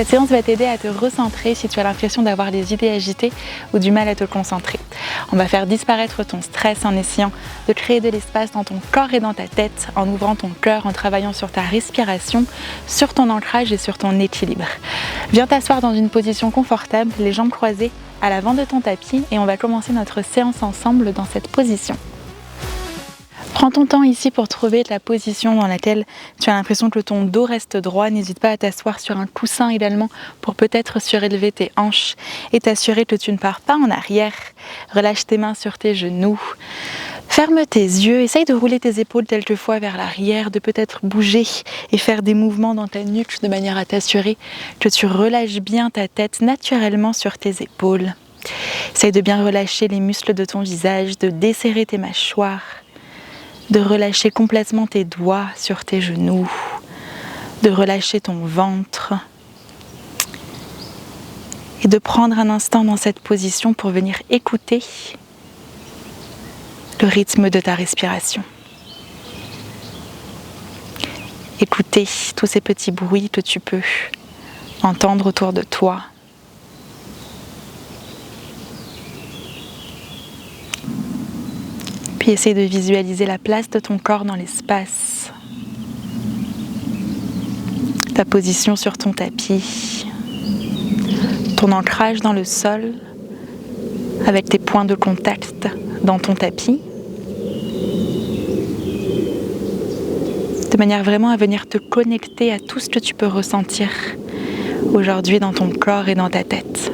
Cette séance va t'aider à te recentrer si tu as l'impression d'avoir les idées agitées ou du mal à te concentrer. On va faire disparaître ton stress en essayant de créer de l'espace dans ton corps et dans ta tête, en ouvrant ton cœur, en travaillant sur ta respiration, sur ton ancrage et sur ton équilibre. Viens t'asseoir dans une position confortable, les jambes croisées à l'avant de ton tapis et on va commencer notre séance ensemble dans cette position. Prends ton temps ici pour trouver la position dans laquelle tu as l'impression que ton dos reste droit. N'hésite pas à t'asseoir sur un coussin également pour peut-être surélever tes hanches et t'assurer que tu ne pars pas en arrière. Relâche tes mains sur tes genoux. Ferme tes yeux, essaye de rouler tes épaules quelquefois vers l'arrière, de peut-être bouger et faire des mouvements dans ta nuque de manière à t'assurer que tu relâches bien ta tête naturellement sur tes épaules. Essaye de bien relâcher les muscles de ton visage, de desserrer tes mâchoires, de relâcher complètement tes doigts sur tes genoux, de relâcher ton ventre et de prendre un instant dans cette position pour venir écouter le rythme de ta respiration. Écouter tous ces petits bruits que tu peux entendre autour de toi. Puis essaye de visualiser la place de ton corps dans l'espace, ta position sur ton tapis, ton ancrage dans le sol avec tes points de contact dans ton tapis, de manière vraiment à venir te connecter à tout ce que tu peux ressentir aujourd'hui dans ton corps et dans ta tête.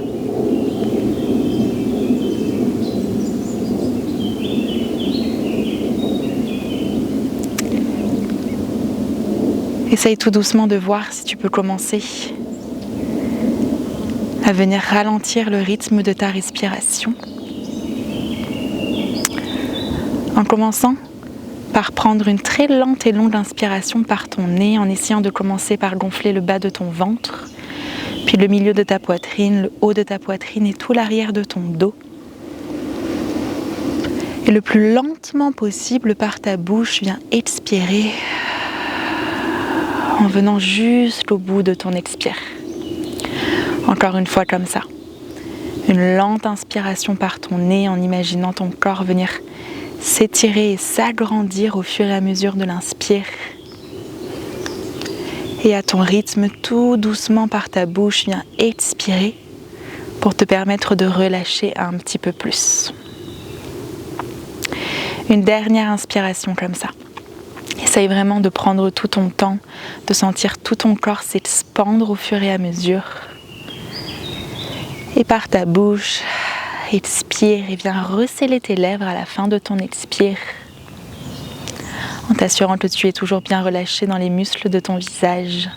Essaye tout doucement de voir si tu peux commencer à venir ralentir le rythme de ta respiration. En commençant par prendre une très lente et longue inspiration par ton nez, en essayant de commencer par gonfler le bas de ton ventre, puis le milieu de ta poitrine, le haut de ta poitrine et tout l'arrière de ton dos. Et le plus lentement possible par ta bouche, viens expirer en venant jusqu'au bout de ton expire. Encore une fois comme ça. Une lente inspiration par ton nez en imaginant ton corps venir s'étirer et s'agrandir au fur et à mesure de l'inspire. Et à ton rythme, tout doucement par ta bouche, viens expirer pour te permettre de relâcher un petit peu plus. Une dernière inspiration comme ça. Essaye vraiment de prendre tout ton temps, de sentir tout ton corps s'expandre au fur et à mesure. Et par ta bouche, expire et viens resserrer tes lèvres à la fin de ton expire, en t'assurant que tu es toujours bien relâché dans les muscles de ton visage.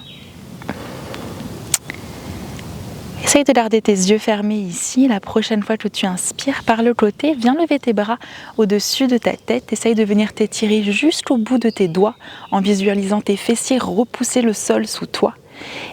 Essaye de garder tes yeux fermés ici. La prochaine fois que tu inspires par le côté, viens lever tes bras au-dessus de ta tête. Essaye de venir t'étirer jusqu'au bout de tes doigts en visualisant tes fessiers repousser le sol sous toi.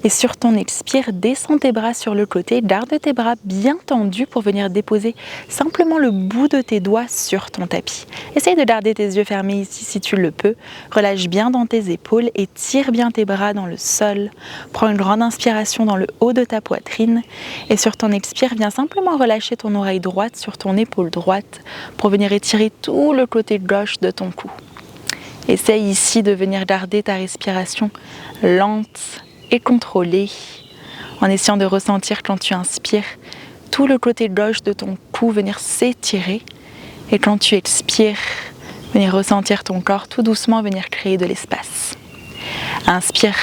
Et sur ton expire, descends tes bras sur le côté, garde tes bras bien tendus pour venir déposer simplement le bout de tes doigts sur ton tapis. Essaye de garder tes yeux fermés ici si tu le peux. Relâche bien dans tes épaules et tire bien tes bras dans le sol. Prends une grande inspiration dans le haut de ta poitrine et sur ton expire, viens simplement relâcher ton oreille droite sur ton épaule droite pour venir étirer tout le côté gauche de ton cou. Essaye ici de venir garder ta respiration lente et contrôlée, en essayant de ressentir quand tu inspires tout le côté gauche de ton cou venir s'étirer et quand tu expires, venir ressentir ton corps tout doucement venir créer de l'espace. Inspire,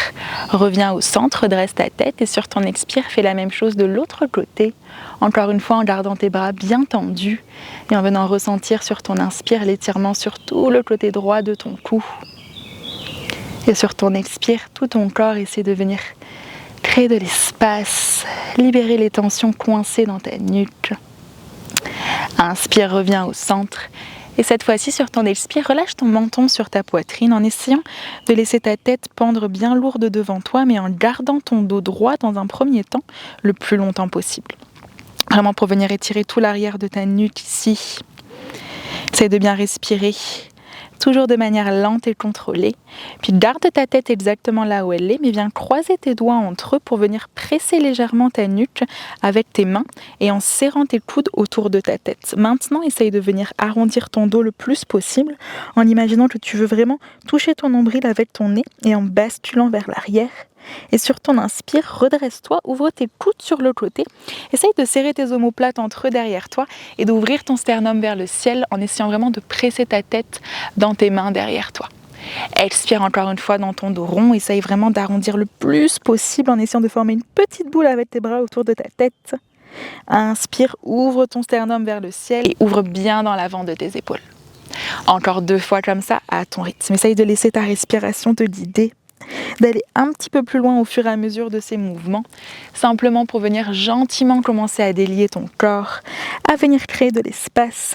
reviens au centre, dresse ta tête et sur ton expire, fais la même chose de l'autre côté, encore une fois en gardant tes bras bien tendus et en venant ressentir sur ton inspire l'étirement sur tout le côté droit de ton cou. Et sur ton expire, tout ton corps essaie de venir créer de l'espace, libérer les tensions coincées dans ta nuque. Inspire, reviens au centre. Et cette fois-ci, sur ton expire, relâche ton menton sur ta poitrine en essayant de laisser ta tête pendre bien lourde devant toi, mais en gardant ton dos droit dans un premier temps, le plus longtemps possible. Vraiment pour venir étirer tout l'arrière de ta nuque ici. Essaye de bien respirer toujours de manière lente et contrôlée. Puis garde ta tête exactement là où elle est, mais viens croiser tes doigts entre eux pour venir presser légèrement ta nuque avec tes mains et en serrant tes coudes autour de ta tête. Maintenant, essaye de venir arrondir ton dos le plus possible en imaginant que tu veux vraiment toucher ton nombril avec ton nez et en basculant vers l'arrière. Et sur ton inspire, redresse-toi, ouvre tes coudes sur le côté. Essaye de serrer tes omoplates entre eux derrière toi et d'ouvrir ton sternum vers le ciel en essayant vraiment de presser ta tête dans tes mains derrière toi. Expire encore une fois dans ton dos rond. Essaye vraiment d'arrondir le plus possible en essayant de former une petite boule avec tes bras autour de ta tête. Inspire, ouvre ton sternum vers le ciel et ouvre bien dans l'avant de tes épaules. Encore 2 fois comme ça à ton rythme. Essaye de laisser ta respiration te guider, d'aller un petit peu plus loin au fur et à mesure de ces mouvements, simplement pour venir gentiment commencer à délier ton corps, à venir créer de l'espace.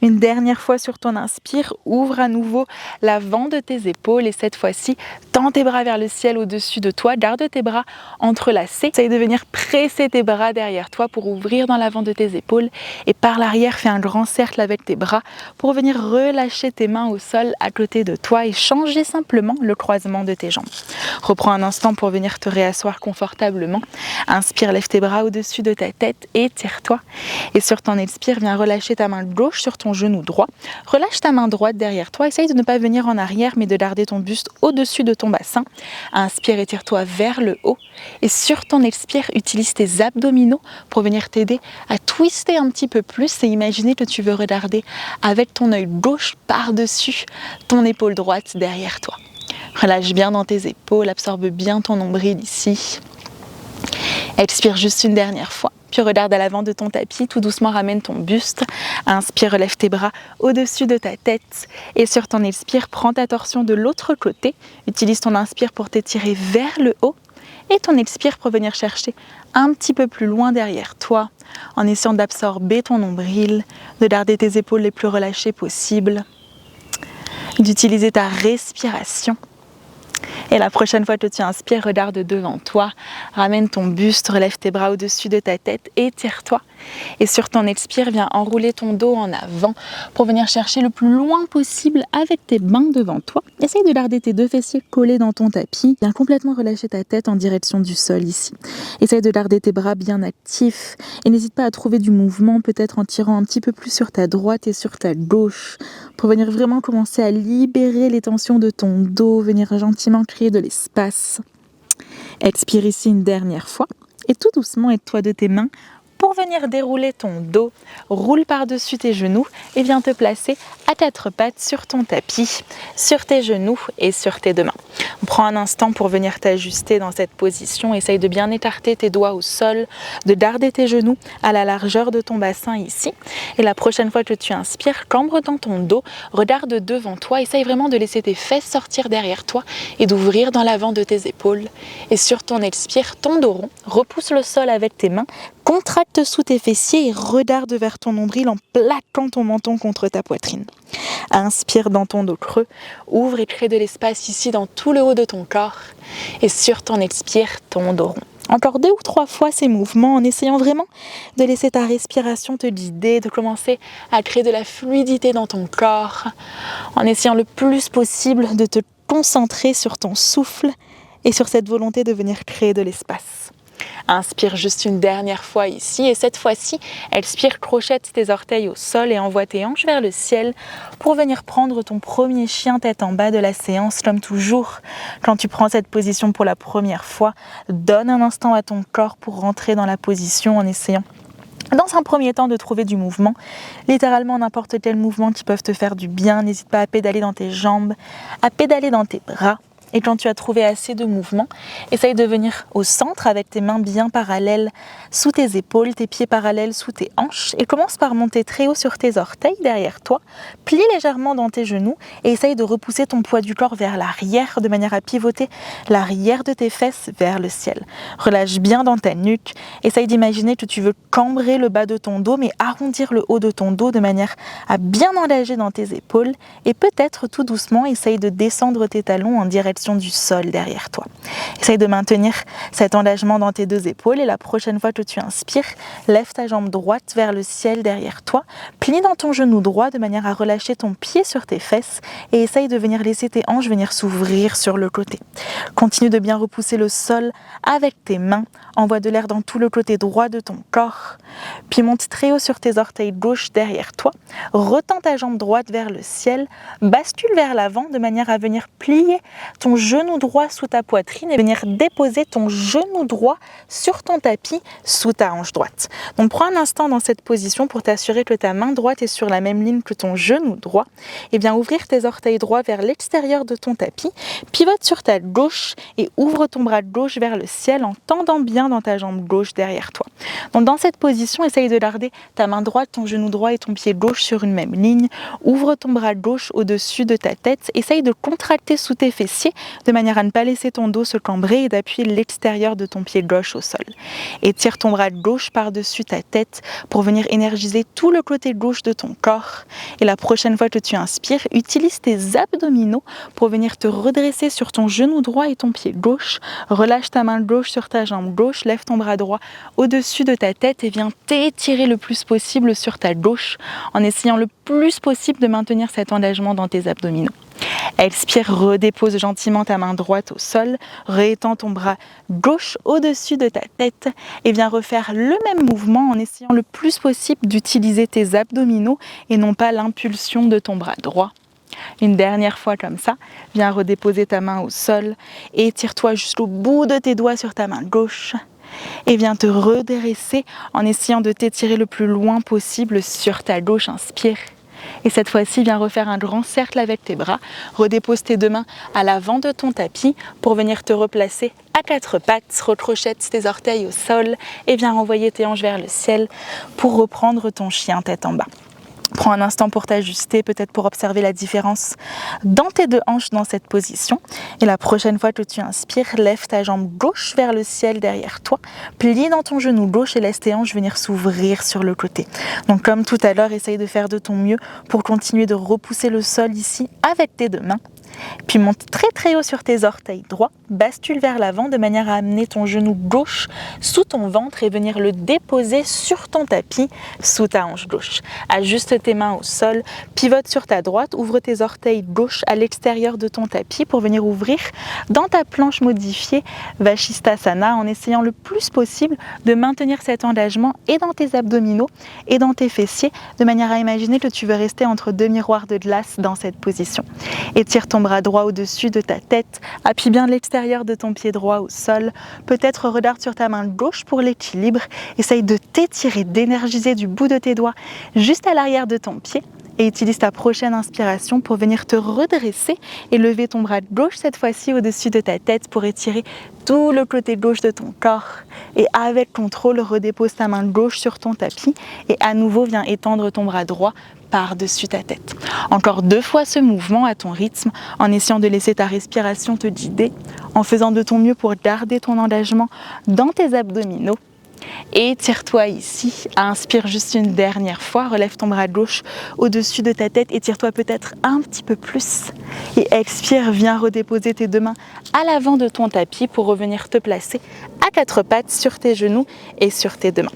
Une dernière fois sur ton inspire, ouvre à nouveau l'avant de tes épaules et cette fois-ci, tends tes bras vers le ciel au-dessus de toi, garde tes bras entrelacés. Essaye de venir presser tes bras derrière toi pour ouvrir dans l'avant de tes épaules et par l'arrière, fais un grand cercle avec tes bras pour venir relâcher tes mains au sol à côté de toi et changer simplement le croisement de tes jambes. Reprends un instant pour venir te réasseoir confortablement. Inspire, lève tes bras au-dessus de ta tête, étire-toi et sur ton expire, viens relâcher ta main gauche sur ton genou droit. Relâche ta main droite derrière toi. Essaye de ne pas venir en arrière, mais de garder ton buste au-dessus de ton bassin. Inspire, étire-toi vers le haut. Et sur ton expire, utilise tes abdominaux pour venir t'aider à twister un petit peu plus et imaginer que tu veux regarder avec ton œil gauche par-dessus ton épaule droite derrière toi. Relâche bien dans tes épaules, absorbe bien ton nombril ici. Expire juste une dernière fois. Puis regarde à l'avant de ton tapis, tout doucement ramène ton buste. Inspire, relève tes bras au-dessus de ta tête. Et sur ton expire, prends ta torsion de l'autre côté. Utilise ton inspire pour t'étirer vers le haut. Et ton expire pour venir chercher un petit peu plus loin derrière toi, en essayant d'absorber ton nombril, de garder tes épaules les plus relâchées possible, d'utiliser ta respiration. Et la prochaine fois que tu inspires, regarde devant toi, ramène ton buste, relève tes bras au-dessus de ta tête, étire-toi. Et sur ton expire, viens enrouler ton dos en avant pour venir chercher le plus loin possible avec tes mains devant toi. Essaye de garder tes 2 fessiers collés dans ton tapis. Viens complètement relâcher ta tête en direction du sol ici. Essaye de garder tes bras bien actifs et n'hésite pas à trouver du mouvement, peut-être en tirant un petit peu plus sur ta droite et sur ta gauche pour venir vraiment commencer à libérer les tensions de ton dos, venir gentiment créer de l'espace. Expire ici une dernière fois et tout doucement aide-toi de tes mains pour venir dérouler ton dos. Roule par-dessus tes genoux et viens te placer à 4 pattes sur ton tapis, sur tes genoux et sur tes 2 mains. Prends un instant pour venir t'ajuster dans cette position. Essaye de bien écarter tes doigts au sol, de garder tes genoux à la largeur de ton bassin ici. Et la prochaine fois que tu inspires, cambre dans ton dos, regarde devant toi. Essaye vraiment de laisser tes fesses sortir derrière toi et d'ouvrir dans l'avant de tes épaules. Et sur ton expire, ton dos rond, repousse le sol avec tes mains, contracte sous tes fessiers et regarde vers ton nombril en plaquant ton menton contre ta poitrine. Inspire dans ton dos creux, ouvre et crée de l'espace ici dans tout le haut de ton corps. Et sur ton expire, ton dos rond. Encore 2 ou 3 fois ces mouvements en essayant vraiment de laisser ta respiration te guider, de commencer à créer de la fluidité dans ton corps, en essayant le plus possible de te concentrer sur ton souffle et sur cette volonté de venir créer de l'espace. Inspire juste une dernière fois ici et cette fois-ci, expire, crochette tes orteils au sol et envoie tes hanches vers le ciel pour venir prendre ton premier chien tête en bas de la séance. Comme toujours, quand tu prends cette position pour la première fois, donne un instant à ton corps pour rentrer dans la position en essayant dans un premier temps de trouver du mouvement, littéralement n'importe quel mouvement qui peuvent te faire du bien. N'hésite pas à pédaler dans tes jambes, à pédaler dans tes bras. Et quand tu as trouvé assez de mouvement, essaye de venir au centre avec tes mains bien parallèles sous tes épaules, tes pieds parallèles sous tes hanches et commence par monter très haut sur tes orteils derrière toi, plie légèrement dans tes genoux et essaye de repousser ton poids du corps vers l'arrière de manière à pivoter l'arrière de tes fesses vers le ciel. Relâche bien dans ta nuque, essaye d'imaginer que tu veux cambrer le bas de ton dos mais arrondir le haut de ton dos de manière à bien engager dans tes épaules et peut-être tout doucement essaye de descendre tes talons en direction position du sol derrière toi. Essaye de maintenir cet engagement dans tes deux épaules et la prochaine fois que tu inspires, lève ta jambe droite vers le ciel derrière toi, plie dans ton genou droit de manière à relâcher ton pied sur tes fesses et essaye de venir laisser tes hanches venir s'ouvrir sur le côté. Continue de bien repousser le sol avec tes mains, envoie de l'air dans tout le côté droit de ton corps, puis monte très haut sur tes orteils gauche derrière toi, retends ta jambe droite vers le ciel, bascule vers l'avant de manière à venir plier ton genou droit sous ta poitrine et venir déposer ton genou droit sur ton tapis sous ta hanche droite. Donc prends un instant dans cette position pour t'assurer que ta main droite est sur la même ligne que ton genou droit et bien ouvrir tes orteils droits vers l'extérieur de ton tapis, pivote sur ta gauche et ouvre ton bras gauche vers le ciel en tendant bien dans ta jambe gauche derrière toi. Donc dans cette position, essaye de garder ta main droite, ton genou droit et ton pied gauche sur une même ligne. Ouvre ton bras gauche au-dessus de ta tête. Essaye de contracter sous tes fessiers de manière à ne pas laisser ton dos se cambrer et d'appuyer l'extérieur de ton pied gauche au sol. Étire ton bras gauche par-dessus ta tête pour venir énergiser tout le côté gauche de ton corps. Et la prochaine fois que tu inspires, utilise tes abdominaux pour venir te redresser sur ton genou droit et ton pied gauche. Relâche ta main gauche sur ta jambe gauche, lève ton bras droit au-dessus de ta tête et viens t'étirer le plus possible sur ta gauche en essayant le plus possible de maintenir cet engagement dans tes abdominaux. Expire, redépose gentiment ta main droite au sol, réétends ton bras gauche au-dessus de ta tête et viens refaire le même mouvement en essayant le plus possible d'utiliser tes abdominaux et non pas l'impulsion de ton bras droit. Une dernière fois comme ça, viens redéposer ta main au sol et étire-toi jusqu'au bout de tes doigts sur ta main gauche et viens te redresser en essayant de t'étirer le plus loin possible sur ta gauche. Inspire. Et cette fois-ci, viens refaire un grand cercle avec tes bras. Redépose tes deux mains à l'avant de ton tapis pour venir te replacer à quatre pattes. Recrochette tes orteils au sol et viens renvoyer tes hanches vers le ciel pour reprendre ton chien tête en bas. Prends un instant pour t'ajuster, peut-être pour observer la différence dans tes deux hanches dans cette position. Et la prochaine fois que tu inspires, lève ta jambe gauche vers le ciel derrière toi, plie dans ton genou gauche et laisse tes hanches venir s'ouvrir sur le côté. Donc comme tout à l'heure, essaye de faire de ton mieux pour continuer de repousser le sol ici avec tes deux mains. Puis monte très très haut sur tes orteils droits, bascule vers l'avant de manière à amener ton genou gauche sous ton ventre et venir le déposer sur ton tapis sous ta hanche gauche. Ajuste tes mains au sol, pivote sur ta droite, ouvre tes orteils gauche à l'extérieur de ton tapis pour venir ouvrir dans ta planche modifiée Vashisthasana en essayant le plus possible de maintenir cet engagement et dans tes abdominaux et dans tes fessiers de manière à imaginer que tu veux rester entre deux miroirs de glace dans cette position. Étire ton bras droit au-dessus de ta tête, appuie bien l'extérieur de ton pied droit au sol, peut-être regarde sur ta main gauche pour l'équilibre, essaye de t'étirer, d'énergiser du bout de tes doigts juste à l'arrière de ton pied et utilise ta prochaine inspiration pour venir te redresser et lever ton bras gauche cette fois-ci au-dessus de ta tête pour étirer tout le côté gauche de ton corps et avec contrôle redépose ta main gauche sur ton tapis et à nouveau viens étendre ton bras droit par-dessus ta tête. Encore 2 fois ce mouvement à ton rythme en essayant de laisser ta respiration te guider, en faisant de ton mieux pour garder ton engagement dans tes abdominaux. Étire-toi ici, inspire juste une dernière fois, relève ton bras gauche au-dessus de ta tête, étire-toi peut-être un petit peu plus et expire, viens redéposer tes deux mains à l'avant de ton tapis pour revenir te placer à quatre pattes sur tes genoux et sur tes deux mains.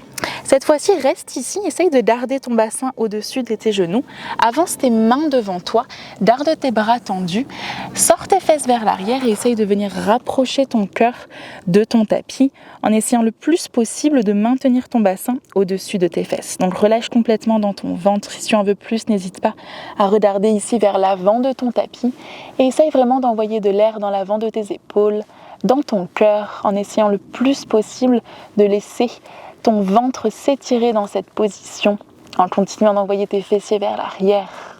Cette fois-ci, reste ici, essaye de garder ton bassin au-dessus de tes genoux, avance tes mains devant toi, garde tes bras tendus, sors tes fesses vers l'arrière et essaye de venir rapprocher ton cœur de ton tapis en essayant le plus possible de maintenir ton bassin au-dessus de tes fesses. Donc relâche complètement dans ton ventre, si tu en veux plus, n'hésite pas à regarder ici vers l'avant de ton tapis et essaye vraiment d'envoyer de l'air dans l'avant de tes épaules, dans ton cœur, en essayant le plus possible de laisser ton ventre s'étirer dans cette position en continuant d'envoyer tes fessiers vers l'arrière.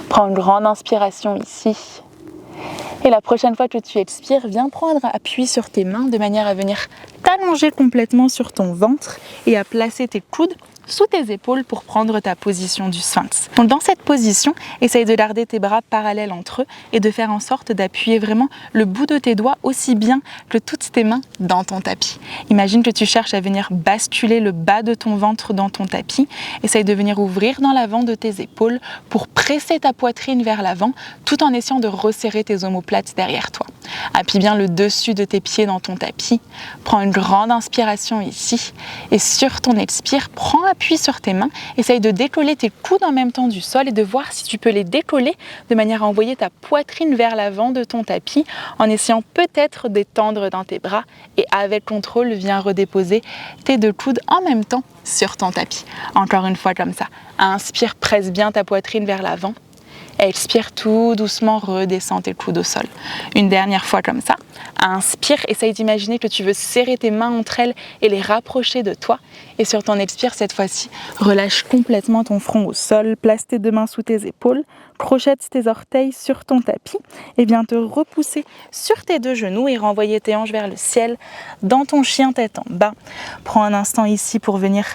Prends une grande inspiration ici. Et la prochaine fois que tu expires, viens prendre appui sur tes mains de manière à venir t'allonger complètement sur ton ventre et à placer tes coudes sous tes épaules pour prendre ta position du sphinx. Donc dans cette position, essaye de garder tes bras parallèles entre eux et de faire en sorte d'appuyer vraiment le bout de tes doigts aussi bien que toutes tes mains dans ton tapis. Imagine que tu cherches à venir basculer le bas de ton ventre dans ton tapis. Essaye de venir ouvrir dans l'avant de tes épaules pour presser ta poitrine vers l'avant tout en essayant de resserrer tes omoplates derrière toi. Appuie bien le dessus de tes pieds dans ton tapis. Prends une grande inspiration ici et sur ton expire, prends appui sur tes mains. Essaye de décoller tes coudes en même temps du sol et de voir si tu peux les décoller de manière à envoyer ta poitrine vers l'avant de ton tapis en essayant peut-être d'étendre dans tes bras et avec contrôle, viens redéposer tes deux coudes en même temps sur ton tapis. Encore une fois comme ça. Inspire, presse bien ta poitrine vers l'avant. Expire tout doucement, redescends tes coudes au sol. Une dernière fois comme ça. Inspire, essaye d'imaginer que tu veux serrer tes mains entre elles et les rapprocher de toi. Et sur ton expire, cette fois-ci, relâche complètement ton front au sol, place tes deux mains sous tes épaules, crochette tes orteils sur ton tapis et viens te repousser sur tes deux genoux et renvoyer tes hanches vers le ciel dans ton chien tête en bas. Prends un instant ici pour venir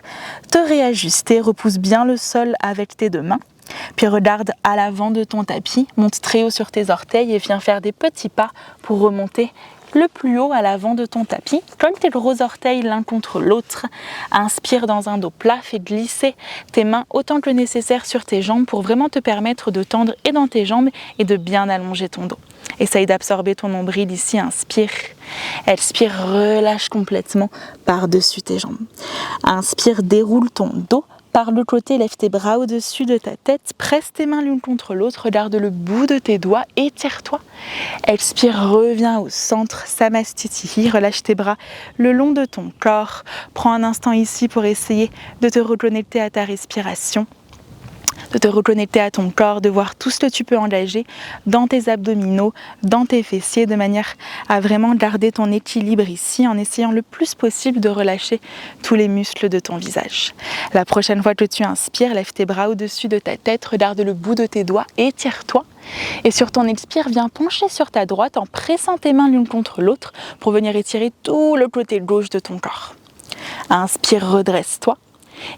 te réajuster, repousse bien le sol avec tes deux mains. Puis regarde à l'avant de ton tapis, monte très haut sur tes orteils et viens faire des petits pas pour remonter le plus haut à l'avant de ton tapis. Colle tes gros orteils l'un contre l'autre. Inspire dans un dos plat, fais glisser tes mains autant que nécessaire sur tes jambes pour vraiment te permettre de tendre et dans tes jambes et de bien allonger ton dos. Essaye d'absorber ton nombril ici, inspire. Expire, relâche complètement par-dessus tes jambes. Inspire, déroule ton dos. Par le côté, lève tes bras au-dessus de ta tête, presse tes mains l'une contre l'autre, regarde le bout de tes doigts, étire-toi. Expire, reviens au centre, Samastitihi, relâche tes bras le long de ton corps. Prends un instant ici pour essayer de te reconnecter à ta respiration, de te reconnecter à ton corps, de voir tout ce que tu peux engager dans tes abdominaux, dans tes fessiers, de manière à vraiment garder ton équilibre ici en essayant le plus possible de relâcher tous les muscles de ton visage. La prochaine fois que tu inspires, lève tes bras au-dessus de ta tête, regarde le bout de tes doigts, étire-toi. Et sur ton expire, viens pencher sur ta droite en pressant tes mains l'une contre l'autre pour venir étirer tout le côté gauche de ton corps. Inspire, redresse-toi.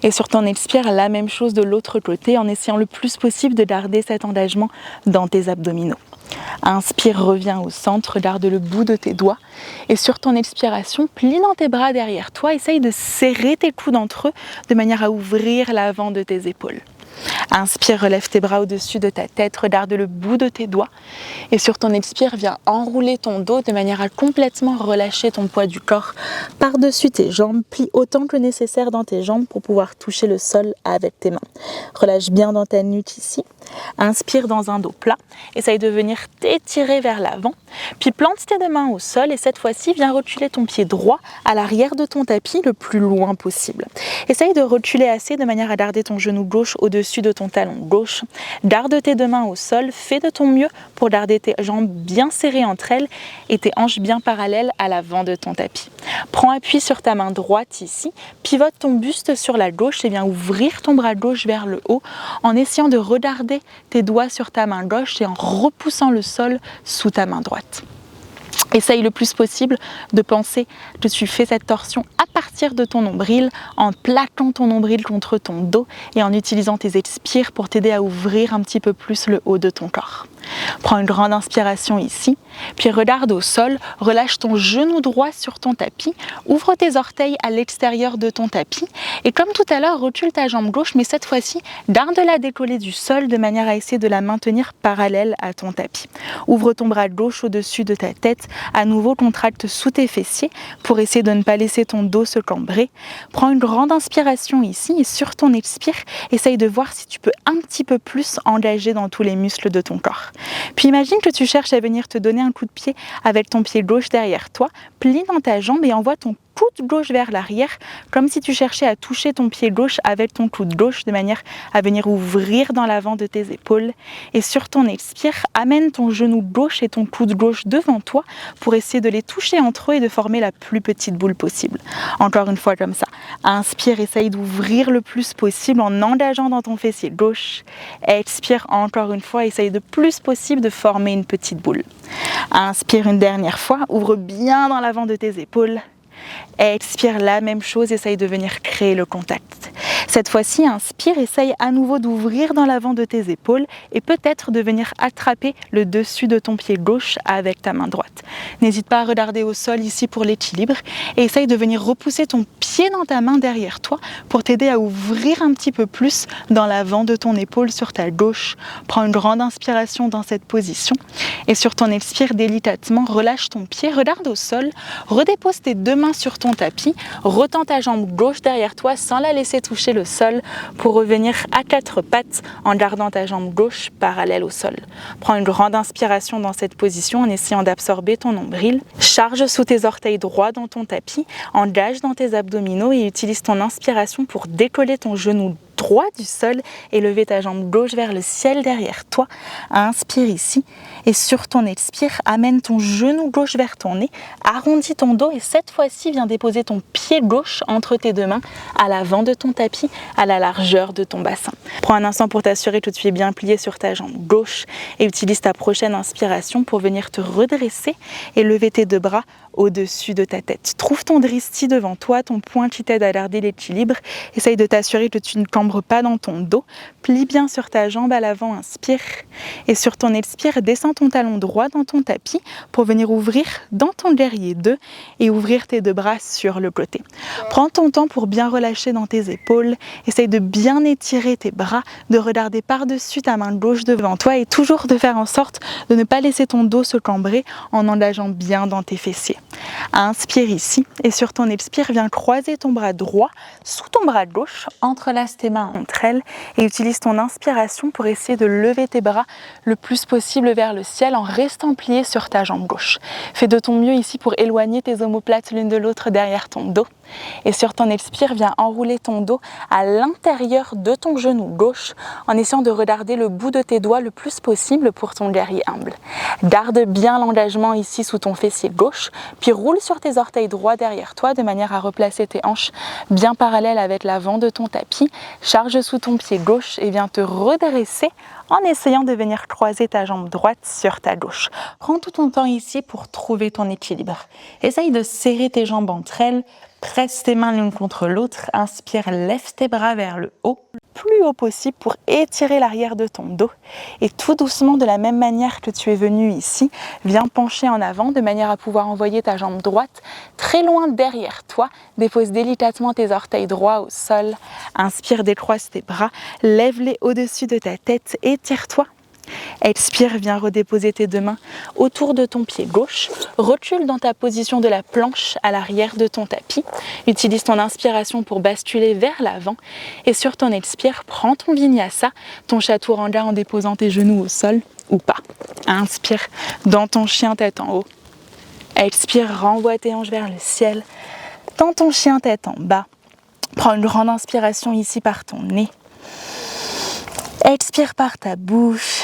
Et sur ton expire, la même chose de l'autre côté en essayant le plus possible de garder cet engagement dans tes abdominaux. Inspire, reviens au centre, garde le bout de tes doigts et sur ton expiration, plie dans tes bras derrière toi, essaye de serrer tes coudes entre eux de manière à ouvrir l'avant de tes épaules. Inspire, relève tes bras au-dessus de ta tête, regarde le bout de tes doigts et sur ton expire, viens enrouler ton dos de manière à complètement relâcher ton poids du corps par-dessus tes jambes, plie autant que nécessaire dans tes jambes pour pouvoir toucher le sol avec tes mains. Relâche bien dans ta nuque ici, inspire dans un dos plat, essaye de venir t'étirer vers l'avant, puis plante tes deux mains au sol et cette fois-ci, viens reculer ton pied droit à l'arrière de ton tapis le plus loin possible. Essaye de reculer assez de manière à garder ton genou gauche au-dessus de ton talon gauche. Garde tes deux mains au sol, fais de ton mieux pour garder tes jambes bien serrées entre elles et tes hanches bien parallèles à l'avant de ton tapis. Prends appui sur ta main droite ici, pivote ton buste sur la gauche et viens ouvrir ton bras gauche vers le haut en essayant de regarder tes doigts sur ta main gauche et en repoussant le sol sous ta main droite. Essaye le plus possible de penser que tu fais cette torsion à partir de ton nombril, en plaquant ton nombril contre ton dos et en utilisant tes expires pour t'aider à ouvrir un petit peu plus le haut de ton corps. Prends une grande inspiration ici, puis regarde au sol, relâche ton genou droit sur ton tapis, ouvre tes orteils à l'extérieur de ton tapis et comme tout à l'heure, recule ta jambe gauche, mais cette fois-ci, garde-la décollée du sol de manière à essayer de la maintenir parallèle à ton tapis. Ouvre ton bras gauche au-dessus de ta tête, à nouveau contracte sous tes fessiers pour essayer de ne pas laisser ton dos se cambrer. Prends une grande inspiration ici et sur ton expire, essaye de voir si tu peux un petit peu plus engager dans tous les muscles de ton corps. Puis imagine que tu cherches à venir te donner un coup de pied avec ton pied gauche derrière toi, plie dans ta jambe et envoie ton coude gauche vers l'arrière, comme si tu cherchais à toucher ton pied gauche avec ton coude gauche, de manière à venir ouvrir dans l'avant de tes épaules. Et sur ton expire, amène ton genou gauche et ton coude gauche devant toi pour essayer de les toucher entre eux et de former la plus petite boule possible. Encore une fois comme ça. Inspire, essaye d'ouvrir le plus possible en engageant dans ton fessier gauche. Expire encore une fois, essaye de plus possible de former une petite boule. Inspire une dernière fois, ouvre bien dans l'avant de tes épaules. Expire la même chose, essaye de venir créer le contact. Cette fois-ci, inspire, essaye à nouveau d'ouvrir dans l'avant de tes épaules et peut-être de venir attraper le dessus de ton pied gauche avec ta main droite. N'hésite pas à regarder au sol ici pour l'équilibre et essaye de venir repousser ton pied dans ta main derrière toi pour t'aider à ouvrir un petit peu plus dans l'avant de ton épaule sur ta gauche. Prends une grande inspiration dans cette position et sur ton expire délicatement, relâche ton pied, regarde au sol, redépose tes deux mains sur ton tapis, retends ta jambe gauche derrière toi sans la laisser toucher le sol pour revenir à quatre pattes en gardant ta jambe gauche parallèle au sol. Prends une grande inspiration dans cette position en essayant d'absorber ton nombril. Charge sous tes orteils droits dans ton tapis, engage dans tes abdominaux et utilise ton inspiration pour décoller ton genou droit du sol et lever ta jambe gauche vers le ciel derrière toi. Inspire ici et sur ton expire, amène ton genou gauche vers ton nez, arrondis ton dos et cette fois-ci viens déposer ton pied gauche entre tes deux mains à l'avant de ton tapis, à la largeur de ton bassin. Prends un instant pour t'assurer que tu es bien plié sur ta jambe gauche et utilise ta prochaine inspiration pour venir te redresser et lever tes deux bras au-dessus de ta tête. Trouve ton dristi devant toi, ton poing qui t'aide à garder l'équilibre. Essaye de t'assurer que tu ne cambres pas dans ton dos. Plie bien sur ta jambe à l'avant, inspire. Et sur ton expire, descends ton talon droit dans ton tapis pour venir ouvrir dans ton guerrier 2 et ouvrir tes deux bras sur le côté. Prends ton temps pour bien relâcher dans tes épaules. Essaye de bien étirer tes bras, de regarder par-dessus ta main gauche devant toi et toujours de faire en sorte de ne pas laisser ton dos se cambrer en engageant bien dans tes fessiers. Inspire ici et sur ton expire, viens croiser ton bras droit sous ton bras gauche, entrelace tes mains entre elles et utilise ton inspiration pour essayer de lever tes bras le plus possible vers le ciel en restant plié sur ta jambe gauche. Fais de ton mieux ici pour éloigner tes omoplates l'une de l'autre derrière ton dos. Et sur ton expire, viens enrouler ton dos à l'intérieur de ton genou gauche en essayant de regarder le bout de tes doigts le plus possible pour ton guerrier humble. Garde bien l'engagement ici sous ton fessier gauche, puis roule sur tes orteils droits derrière toi de manière à replacer tes hanches bien parallèles avec l'avant de ton tapis. Charge sous ton pied gauche et viens te redresser en essayant de venir croiser ta jambe droite sur ta gauche. Prends tout ton temps ici pour trouver ton équilibre. Essaye de serrer tes jambes entre elles, presse tes mains l'une contre l'autre, inspire, lève tes bras vers le haut, le plus haut possible pour étirer l'arrière de ton dos. Et tout doucement, de la même manière que tu es venu ici, viens pencher en avant de manière à pouvoir envoyer ta jambe droite très loin derrière toi. Dépose délicatement tes orteils droits au sol. Inspire, décroise tes bras, lève-les au-dessus de ta tête, étire-toi. Expire, viens redéposer tes deux mains autour de ton pied gauche. Recule dans ta position de la planche à l'arrière de ton tapis. Utilise ton inspiration pour basculer vers l'avant. Et sur ton expire, prends ton vinyasa, ton chaturanga en déposant tes genoux au sol ou pas. Inspire dans ton chien tête en haut. Expire, renvoie tes hanches vers le ciel. Dans ton chien tête en bas. Prends une grande inspiration ici par ton nez. Expire par ta bouche,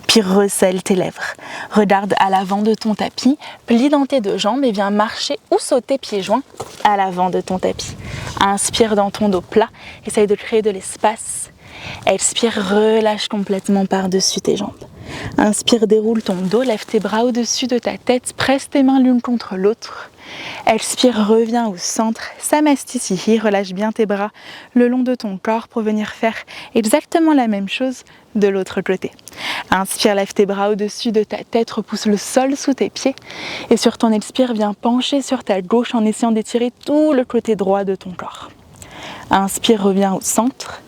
puis recèle tes lèvres. Regarde à l'avant de ton tapis, plie dans tes deux jambes et viens marcher ou sauter pieds joints à l'avant de ton tapis. Inspire dans ton dos plat, essaye de créer de l'espace. Expire, relâche complètement par-dessus tes jambes. Inspire, déroule ton dos, lève tes bras au-dessus de ta tête, presse tes mains l'une contre l'autre. Expire, reviens au centre, Samasthiti, relâche bien tes bras le long de ton corps pour venir faire exactement la même chose de l'autre côté. Inspire, lève tes bras au-dessus de ta tête, repousse le sol sous tes pieds et sur ton expire, viens pencher sur ta gauche en essayant d'étirer tout le côté droit de ton corps. Inspire, reviens au centre.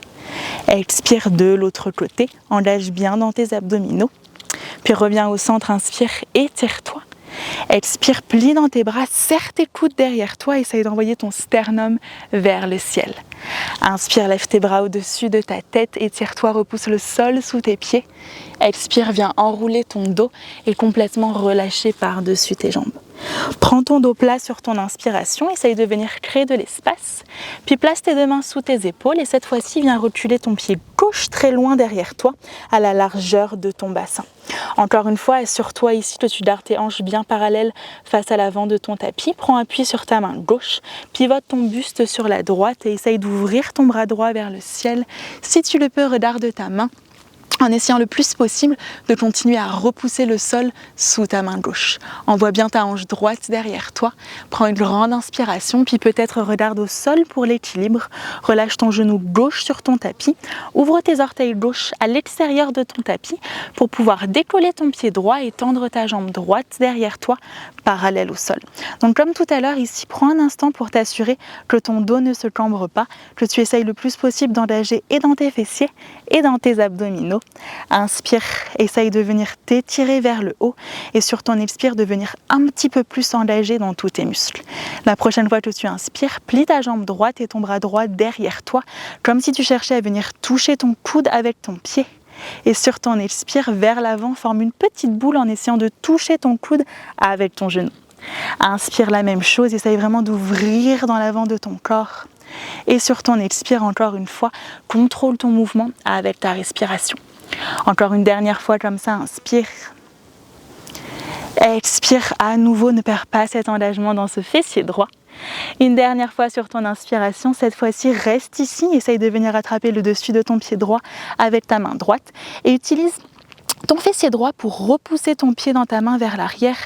Expire de l'autre côté, engage bien dans tes abdominaux. Puis reviens au centre, inspire, étire-toi. Expire, plie dans tes bras, serre tes coudes derrière toi, essaye d'envoyer ton sternum vers le ciel. Inspire, lève tes bras au-dessus de ta tête, étire-toi, repousse le sol sous tes pieds. Expire, viens enrouler ton dos et complètement relâcher par-dessus tes jambes. Prends ton dos plat sur ton inspiration, essaye de venir créer de l'espace. Puis place tes deux mains sous tes épaules et cette fois-ci, viens reculer ton pied gauche très loin derrière toi, à la largeur de ton bassin. Encore une fois, assure-toi ici que tu gardes tes hanches bien parallèles face à l'avant de ton tapis. Prends appui sur ta main gauche, pivote ton buste sur la droite et essaye d'ouvrir ton bras droit vers le ciel. Si tu le peux, regarde ta main en essayant le plus possible de continuer à repousser le sol sous ta main gauche. Envoie bien ta hanche droite derrière toi, prends une grande inspiration, puis peut-être regarde au sol pour l'équilibre, relâche ton genou gauche sur ton tapis, ouvre tes orteils gauches à l'extérieur de ton tapis pour pouvoir décoller ton pied droit et tendre ta jambe droite derrière toi, parallèle au sol. Donc comme tout à l'heure ici, prends un instant pour t'assurer que ton dos ne se cambre pas, que tu essayes le plus possible d'engager et dans tes fessiers et dans tes abdominaux. Inspire, essaye de venir t'étirer vers le haut et sur ton expire de venir un petit peu plus engagé dans tous tes muscles. La prochaine fois que tu inspires, plie ta jambe droite et ton bras droit derrière toi, comme si tu cherchais à venir toucher ton coude avec ton pied. Et sur ton expire, vers l'avant, forme une petite boule en essayant de toucher ton coude avec ton genou. Inspire la même chose, essaye vraiment d'ouvrir dans l'avant de ton corps. Et sur ton expire, encore une fois, contrôle ton mouvement avec ta respiration. Encore une dernière fois comme ça, inspire. Expire à nouveau, ne perds pas cet engagement dans ce fessier droit. Une dernière fois sur ton inspiration, cette fois-ci reste ici, essaye de venir attraper le dessus de ton pied droit avec ta main droite et utilise ton fessier droit pour repousser ton pied dans ta main vers l'arrière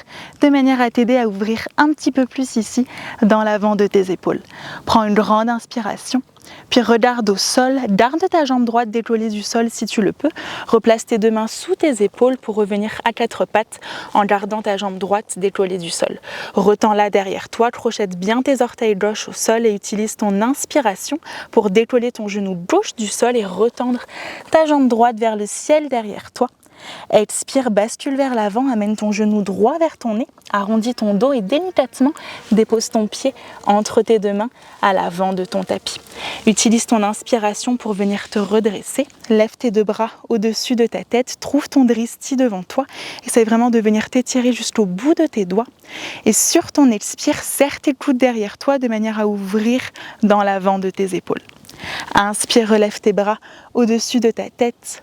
de manière à t'aider à ouvrir un petit peu plus ici dans l'avant de tes épaules. Prends une grande inspiration, puis regarde au sol, garde ta jambe droite décollée du sol si tu le peux, replace tes deux mains sous tes épaules pour revenir à quatre pattes en gardant ta jambe droite décollée du sol. Retends-la derrière toi, crochette bien tes orteils gauche au sol et utilise ton inspiration pour décoller ton genou gauche du sol et retendre ta jambe droite vers le ciel derrière toi. Expire, bascule vers l'avant, amène ton genou droit vers ton nez, arrondis ton dos et délicatement dépose ton pied entre tes deux mains à l'avant de ton tapis. Utilise ton inspiration pour venir te redresser, lève tes deux bras au-dessus de ta tête, trouve ton dristi devant toi, essaye vraiment de venir t'étirer jusqu'au bout de tes doigts et sur ton expire, serre tes coudes derrière toi de manière à ouvrir dans l'avant de tes épaules. Inspire, relève tes bras au-dessus de ta tête.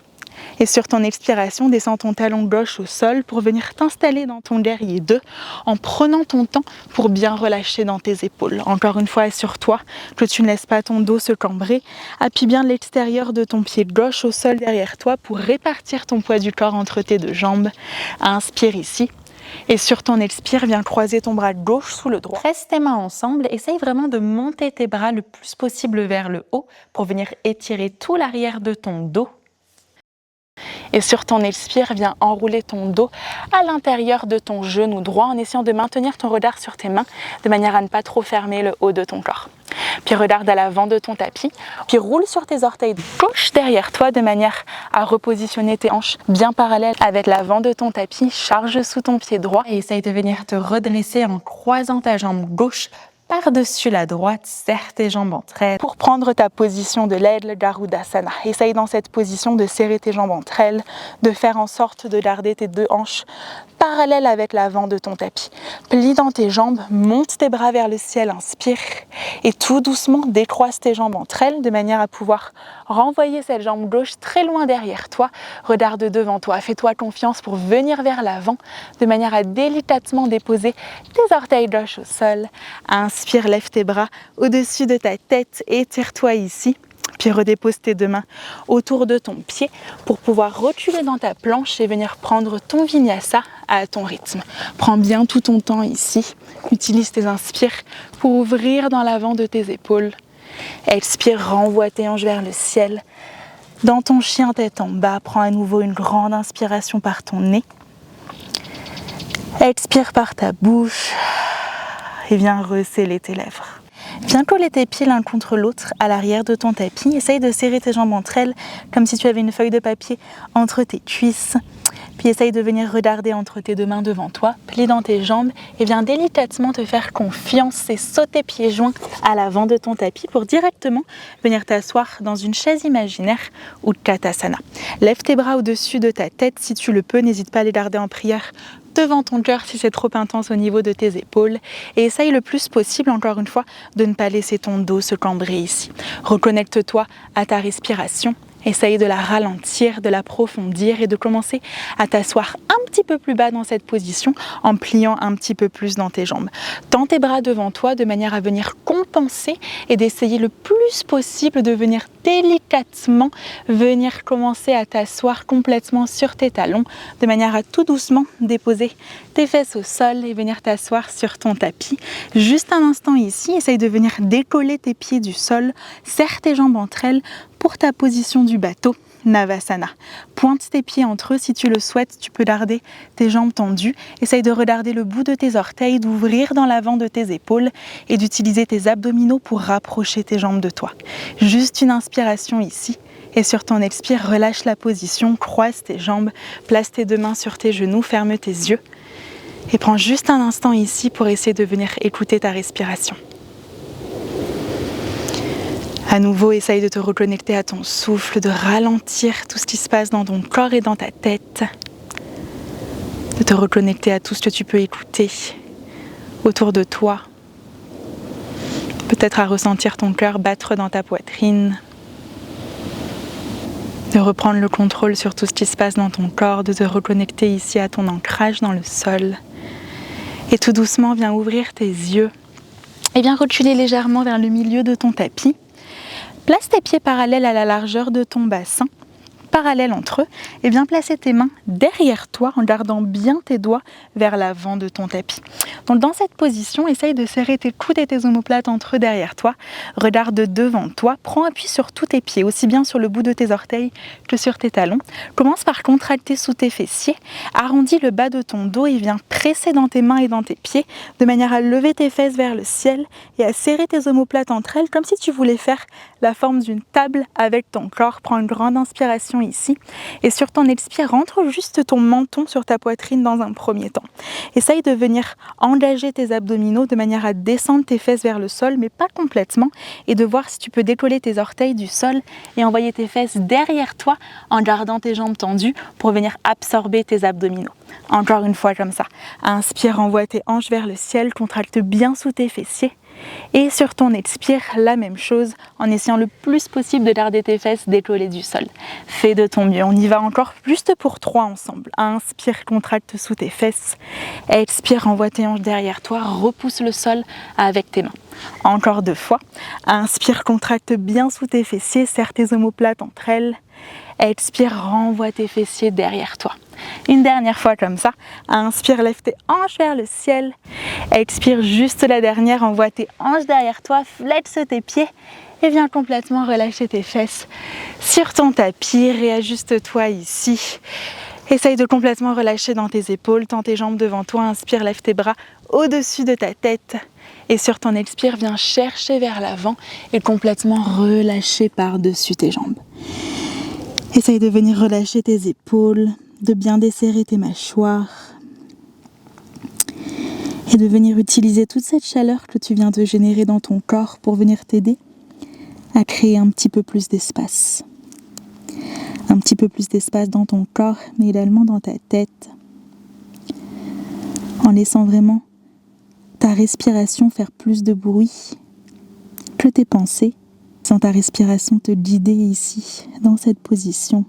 Et sur ton expiration, descends ton talon gauche au sol pour venir t'installer dans ton guerrier 2 en prenant ton temps pour bien relâcher dans tes épaules. Encore une fois, assure-toi que tu ne laisses pas ton dos se cambrer. Appuie bien l'extérieur de ton pied gauche au sol derrière toi pour répartir ton poids du corps entre tes deux jambes. Inspire ici. Et sur ton expire, viens croiser ton bras gauche sous le droit. Presse tes mains ensemble, essaye vraiment de monter tes bras le plus possible vers le haut pour venir étirer tout l'arrière de ton dos. Et sur ton expire, viens enrouler ton dos à l'intérieur de ton genou droit en essayant de maintenir ton regard sur tes mains de manière à ne pas trop fermer le haut de ton corps. Puis regarde à l'avant de ton tapis, puis roule sur tes orteils gauche derrière toi de manière à repositionner tes hanches bien parallèles avec l'avant de ton tapis. Charge sous ton pied droit et essaye de venir te redresser en croisant ta jambe gauche par-dessus la droite, serre tes jambes entre elles pour prendre ta position de l'aigle Garudasana. Essaye dans cette position de serrer tes jambes entre elles, de faire en sorte de garder tes deux hanches parallèles avec l'avant de ton tapis. Plie dans tes jambes, monte tes bras vers le ciel, inspire et tout doucement décroise tes jambes entre elles de manière à pouvoir renvoyer cette jambe gauche très loin derrière toi. Regarde devant toi, fais-toi confiance pour venir vers l'avant de manière à délicatement déposer tes orteils gauche au sol. Inspire, lève tes bras au-dessus de ta tête, étire-toi ici. Puis redépose tes deux mains autour de ton pied pour pouvoir reculer dans ta planche et venir prendre ton vinyasa à ton rythme. Prends bien tout ton temps ici. Utilise tes inspires pour ouvrir dans l'avant de tes épaules. Expire, renvoie tes hanches vers le ciel. Dans ton chien tête en bas, prends à nouveau une grande inspiration par ton nez. Expire par ta bouche et viens resserrer tes lèvres. Viens coller tes pieds l'un contre l'autre à l'arrière de ton tapis. Essaye de serrer tes jambes entre elles comme si tu avais une feuille de papier entre tes cuisses. Puis essaye de venir regarder entre tes deux mains devant toi, plie dans tes jambes et viens délicatement te faire confiance et sauter pieds joints à l'avant de ton tapis pour directement venir t'asseoir dans une chaise imaginaire ou Utkatasana. Lève tes bras au-dessus de ta tête si tu le peux, n'hésite pas à les garder en prière devant ton cœur si c'est trop intense au niveau de tes épaules et essaye le plus possible, encore une fois, de ne pas laisser ton dos se cambrer ici. Reconnecte-toi à ta respiration Essaye de la ralentir, de l'approfondir et de commencer à t'asseoir un petit peu plus bas dans cette position en pliant un petit peu plus dans tes jambes. Tends tes bras devant toi de manière à venir compenser et d'essayer le plus possible de venir délicatement venir commencer à t'asseoir complètement sur tes talons de manière à tout doucement déposer tes fesses au sol et venir t'asseoir sur ton tapis. Juste un instant ici, essaye de venir décoller tes pieds du sol, serre tes jambes entre elles pour ta position du bateau, Navasana. Pointe tes pieds entre eux si tu le souhaites, tu peux garder tes jambes tendues. Essaye de regarder le bout de tes orteils, d'ouvrir dans l'avant de tes épaules et d'utiliser tes abdominaux pour rapprocher tes jambes de toi. Juste une inspiration ici. Et sur ton expire, relâche la position, croise tes jambes, place tes deux mains sur tes genoux, ferme tes yeux. Et prends juste un instant ici pour essayer de venir écouter ta respiration. À nouveau, essaye de te reconnecter à ton souffle, de ralentir tout ce qui se passe dans ton corps et dans ta tête, de te reconnecter à tout ce que tu peux écouter autour de toi, peut-être à ressentir ton cœur battre dans ta poitrine, de reprendre le contrôle sur tout ce qui se passe dans ton corps, de te reconnecter ici à ton ancrage dans le sol. Et tout doucement, viens ouvrir tes yeux et viens reculer légèrement vers le milieu de ton tapis. Place tes pieds parallèles à la largeur de ton bassin, parallèles entre eux, et viens placer tes mains derrière toi en gardant bien tes doigts vers l'avant de ton tapis. Donc dans cette position, essaye de serrer tes coudes et tes omoplates entre eux derrière toi. Regarde devant toi, prends appui sur tous tes pieds, aussi bien sur le bout de tes orteils que sur tes talons. Commence par contracter sous tes fessiers, arrondis le bas de ton dos et viens presser dans tes mains et dans tes pieds, de manière à lever tes fesses vers le ciel et à serrer tes omoplates entre elles, comme si tu voulais faire la forme d'une table avec ton corps. Prends une grande inspiration ici et sur ton expire, rentre juste ton menton sur ta poitrine dans un premier temps. Essaye de venir engager tes abdominaux de manière à descendre tes fesses vers le sol, mais pas complètement, et de voir si tu peux décoller tes orteils du sol et envoyer tes fesses derrière toi en gardant tes jambes tendues pour venir absorber tes abdominaux. Encore une fois comme ça. Inspire, envoie tes hanches vers le ciel, contracte bien sous tes fessiers. Et sur ton expire, la même chose, en essayant le plus possible de garder tes fesses décollées du sol. Fais de ton mieux. On y va encore juste pour 3 ensemble. Inspire, contracte sous tes fesses. Expire, envoie tes hanches derrière toi. Repousse le sol avec tes mains. Encore 2 fois. Inspire, contracte bien sous tes fessiers. Serre tes omoplates entre elles. Expire, renvoie tes fessiers derrière toi. Une dernière fois comme ça. Inspire, lève tes hanches vers le ciel. Expire, juste la dernière, envoie tes hanches derrière toi, flexe tes pieds et viens complètement relâcher tes fesses sur ton tapis. Réajuste-toi ici. Essaye de complètement relâcher dans tes épaules, tends tes jambes devant toi. Inspire, lève tes bras au-dessus de ta tête. Et sur ton expire, viens chercher vers l'avant et complètement relâcher par-dessus tes jambes. Essaye de venir relâcher tes épaules, de bien desserrer tes mâchoires et de venir utiliser toute cette chaleur que tu viens de générer dans ton corps pour venir t'aider à créer un petit peu plus d'espace. Un petit peu plus d'espace dans ton corps, mais également dans ta tête, en laissant vraiment ta respiration faire plus de bruit que tes pensées. Sens ta respiration te guider ici, dans cette position,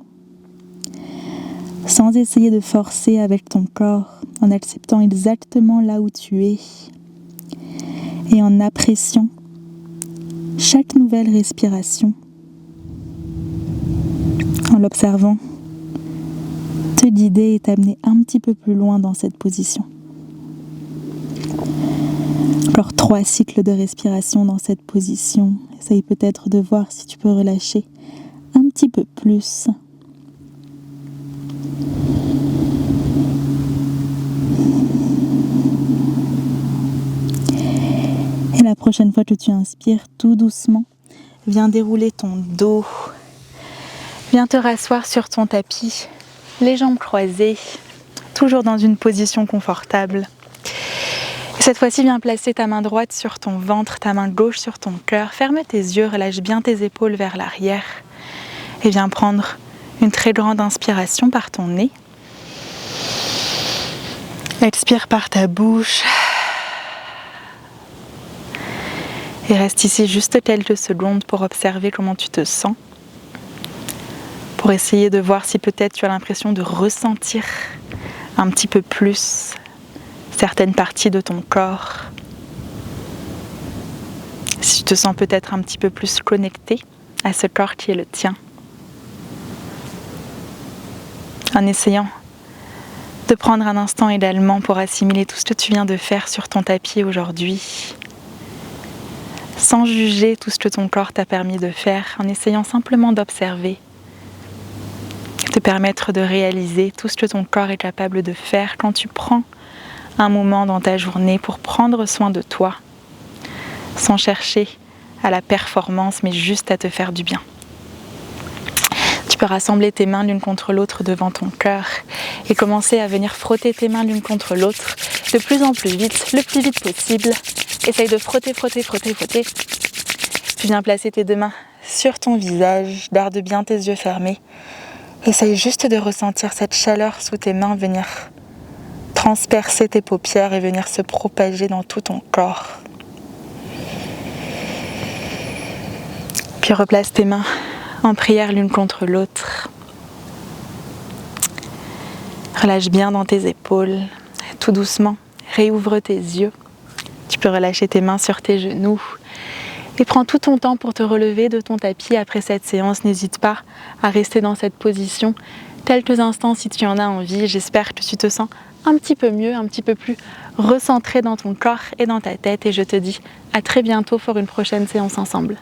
sans essayer de forcer avec ton corps, en acceptant exactement là où tu es et en appréciant chaque nouvelle respiration, en l'observant, te guider et t'amener un petit peu plus loin dans cette position. Encore 3 cycles de respiration dans cette position. Essaye peut-être de voir si tu peux relâcher un petit peu plus. Et la prochaine fois que tu inspires, tout doucement, viens dérouler ton dos. Viens te rasseoir sur ton tapis, les jambes croisées, toujours dans une position confortable. Cette fois-ci, viens placer ta main droite sur ton ventre, ta main gauche sur ton cœur. Ferme tes yeux, relâche bien tes épaules vers l'arrière. Et viens prendre une très grande inspiration par ton nez. Expire par ta bouche. Et reste ici juste quelques secondes pour observer comment tu te sens. pour essayer de voir si peut-être tu as l'impression de ressentir un petit peu plus certaines parties de ton corps. Si tu te sens peut-être un petit peu plus connecté à ce corps qui est le tien. En essayant de prendre un instant également pour assimiler tout ce que tu viens de faire sur ton tapis aujourd'hui, sans juger tout ce que ton corps t'a permis de faire, en essayant simplement d'observer, te permettre de réaliser tout ce que ton corps est capable de faire quand tu prends un moment dans ta journée pour prendre soin de toi, sans chercher à la performance, mais juste à te faire du bien. Tu peux rassembler tes mains l'une contre l'autre devant ton cœur et commencer à venir frotter tes mains l'une contre l'autre de plus en plus vite, le plus vite possible. Essaye de frotter, frotter, frotter, frotter. Puis viens placer tes deux mains sur ton visage, garde bien tes yeux fermés. Essaye juste de ressentir cette chaleur sous tes mains venir transpercer tes paupières et venir se propager dans tout ton corps. Puis replace tes mains en prière l'une contre l'autre. Relâche bien dans tes épaules, tout doucement, réouvre tes yeux. Tu peux relâcher tes mains sur tes genoux et prends tout ton temps pour te relever de ton tapis après cette séance. N'hésite pas à rester dans cette position quelques instants si tu en as envie. J'espère que tu te sens un petit peu mieux, un petit peu plus recentré dans ton corps et dans ta tête. Et je te dis à très bientôt pour une prochaine séance ensemble.